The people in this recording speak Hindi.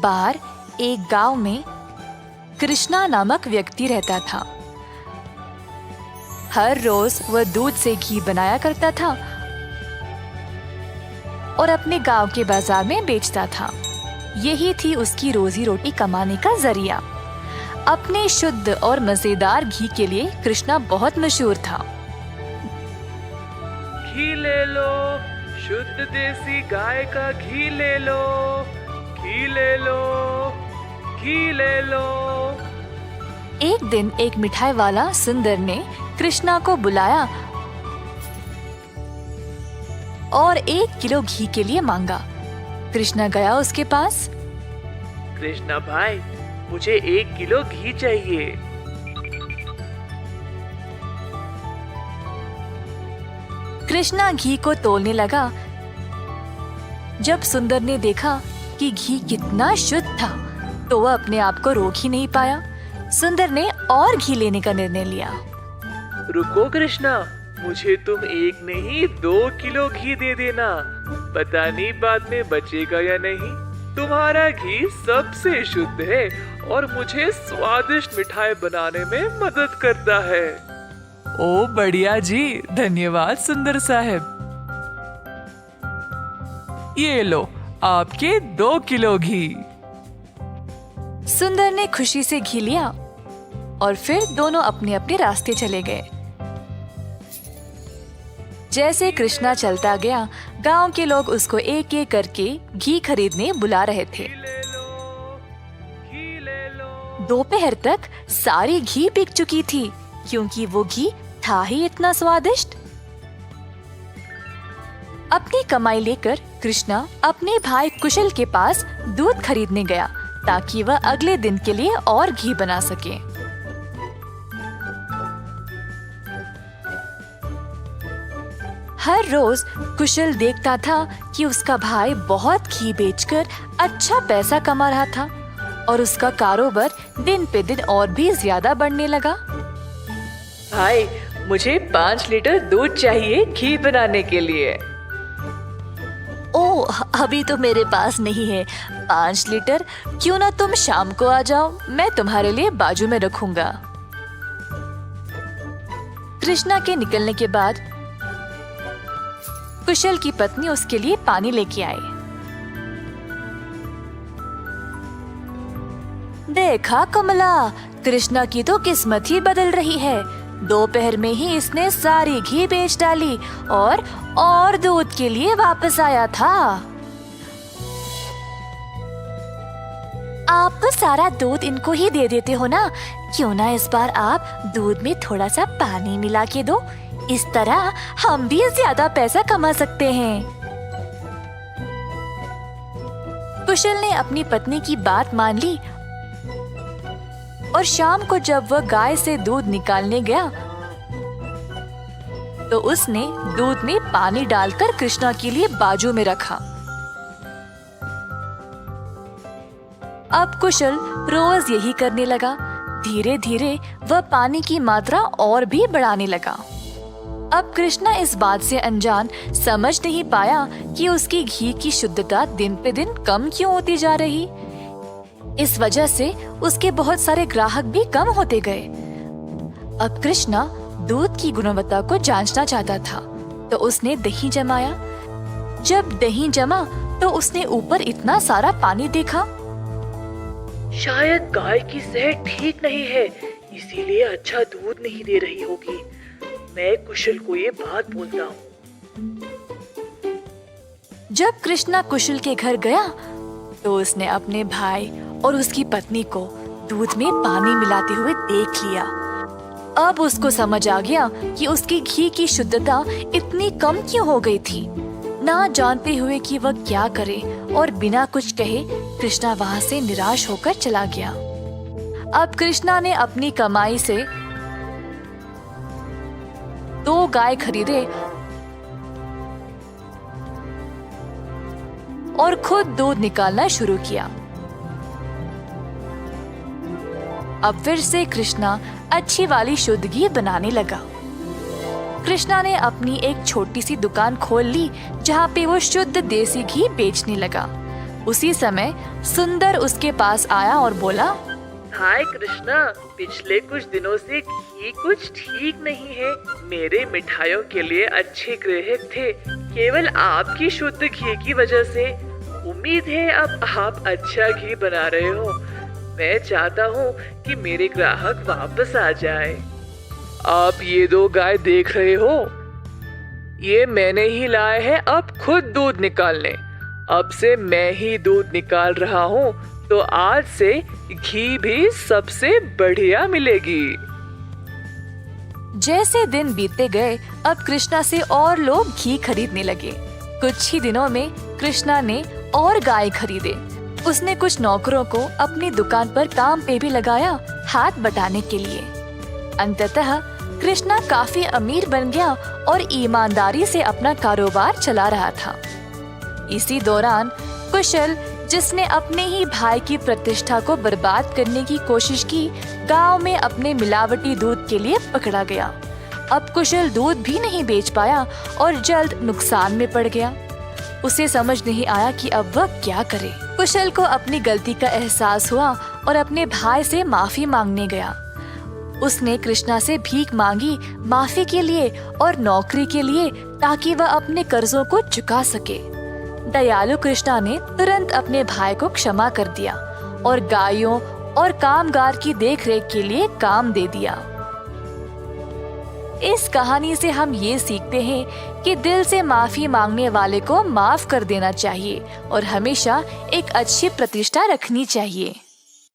बार एक गांव में कृष्णा नामक व्यक्ति रहता था। हर रोज वह दूध से घी बनाया करता था और अपने गांव के बाजार में बेचता था। यही थी उसकी रोजी रोटी कमाने का जरिया। अपने शुद्ध और मजेदार घी के लिए कृष्णा बहुत मशहूर था। घी ले लो, शुद्ध देसी गाय का घी ले लो, घी ले लो, घी ले लो। एक दिन एक मिठाई वाला सुंदर ने कृष्णा को बुलाया और 1 किलो घी के लिए मांगा। कृष्णा गया उसके पास। कृष्णा भाई, मुझे 1 किलो घी चाहिए। कृष्णा घी को तोलने लगा। जब सुंदर ने देखा कि घी कितना शुद्ध था, तो वह अपने आप को रोक ही नहीं पाया। सुंदर ने और घी लेने का निर्णय लिया। रुको कृष्णा, मुझे तुम 1 नहीं 2 किलो घी दे देना। पता नहीं बाद में बचेगा या नहीं। तुम्हारा घी सबसे शुद्ध है और मुझे स्वादिष्ट मिठाई बनाने में मदद करता है। ओ बढ़िया जी, धन्यवाद सुंदर साहब। ये लो आपके 2 किलो घी। सुंदर ने खुशी से घी लिया और फिर दोनों अपने अपने रास्ते चले गए। जैसे कृष्णा चलता गया, गांव के लोग उसको एक एक करके घी खरीदने बुला रहे थे। दोपहर तक सारी घी बिक चुकी थी, क्योंकि वो घी था ही इतना स्वादिष्ट। अपनी कमाई लेकर कृष्णा अपने भाई कुशल के पास दूध खरीदने गया, ताकि वह अगले दिन के लिए और घी बना सके। हर रोज कुशल देखता था कि उसका भाई बहुत घी बेचकर अच्छा पैसा कमा रहा था और उसका कारोबार दिन पे दिन और भी ज्यादा बढ़ने लगा। भाई, मुझे 5 लीटर दूध चाहिए घी बनाने के लिए। ओह, अभी तो मेरे पास नहीं है 5 लीटर। क्यों ना तुम शाम को आ जाओ, मैं तुम्हारे लिए बाजू में रखूंगा। कृष्णा के निकलने के बाद कुशल की पत्नी उसके लिए पानी लेके आई। देखा कमला, कृष्णा की तो किस्मत ही बदल रही है। दोपहर में ही इसने सारी घी बेच डाली और दूध के लिए वापस आया था। आप तो सारा दूध इनको ही दे देते हो ना, क्यों ना इस बार आप दूध में थोड़ा सा पानी मिला के दो। इस तरह हम भी ज्यादा पैसा कमा सकते हैं। कुशल ने अपनी पत्नी की बात मान ली और शाम को जब वह गाय से दूध निकालने गया, तो उसने दूध में पानी डालकर कृष्णा के लिए बाजू में रखा। अब कुशल रोज यही करने लगा। धीरे धीरे वह पानी की मात्रा और भी बढ़ाने लगा। अब कृष्णा इस बात से अनजान समझ नहीं पाया कि उसकी घी की शुद्धता दिन पे दिन कम क्यों होती जा रही। इस वजह से उसके बहुत सारे ग्राहक भी कम होते गए। अब कृष्णा दूध की गुणवत्ता को जांचना चाहता था, तो उसने दही जमाया। जब दही जमा, तो उसने ऊपर इतना सारा पानी देखा। शायद गाय की सेहत ठीक नहीं है, इसीलिए अच्छा दूध नहीं दे रही होगी। मैं कुशल को ये बात बोलता हूँ। जब कृष्णा कुशल के घर गया, तो उसने अपने भाई और उसकी पत्नी को दूध में पानी मिलाते हुए देख लिया। अब उसको समझ आ गया कि उसकी घी की शुद्धता इतनी कम क्यों हो गई थी। ना जानते हुए कि वह क्या करे और बिना कुछ कहे कृष्णा वहाँ से निराश होकर चला गया। अब कृष्णा ने अपनी कमाई से 2 गाय खरीदे और खुद दूध निकालना शुरू किया। अब फिर से कृष्णा अच्छी वाली शुद्ध घी बनाने लगा। कृष्णा ने अपनी एक छोटी सी दुकान खोल ली, जहाँ पे वो शुद्ध देसी घी बेचने लगा। उसी समय सुंदर उसके पास आया और बोला, हाय कृष्णा, पिछले कुछ दिनों से घी कुछ ठीक नहीं है। मेरे मिठाइयों के लिए अच्छे ग्राहक थे, केवल आपकी शुद्ध घी की वजह से। उम्मीद है अब आप अच्छा घी बना रहे हो। मैं चाहता हूँ कि मेरे ग्राहक वापस आ जाए। आप ये 2 गाय देख रहे हो, ये मैंने ही लाए हैं अब खुद दूध निकालने। अब से मैं ही दूध निकाल रहा हूँ, तो आज से घी भी सबसे बढ़िया मिलेगी। जैसे दिन बीतते गए, अब कृष्णा से और लोग घी खरीदने लगे। कुछ ही दिनों में कृष्णा ने और गाय खरीदे। उसने कुछ नौकरों को अपनी दुकान पर काम पे भी लगाया, हाथ बटाने के लिए। अंततः कृष्णा काफी अमीर बन गया और ईमानदारी से अपना कारोबार चला रहा था। इसी दौरान कुशल, जिसने अपने ही भाई की प्रतिष्ठा को बर्बाद करने की कोशिश की, गांव में अपने मिलावटी दूध के लिए पकड़ा गया। अब कुशल दूध भी नहीं बेच पाया और जल्द नुकसान में पड़ गया। उसे समझ नहीं आया कि अब वह क्या करे। कुशल को अपनी गलती का एहसास हुआ और अपने भाई से माफी मांगने गया। उसने कृष्णा से भीख मांगी माफी के लिए और नौकरी के लिए, ताकि वह अपने कर्जों को चुका सके। दयालु कृष्णा ने तुरंत अपने भाई को क्षमा कर दिया और गायों और कामगार की देखरेख के लिए काम दे दिया। इस कहानी से हम ये सीखते हैं कि दिल से माफी मांगने वाले को माफ कर देना चाहिए और हमेशा एक अच्छी प्रतिष्ठा रखनी चाहिए।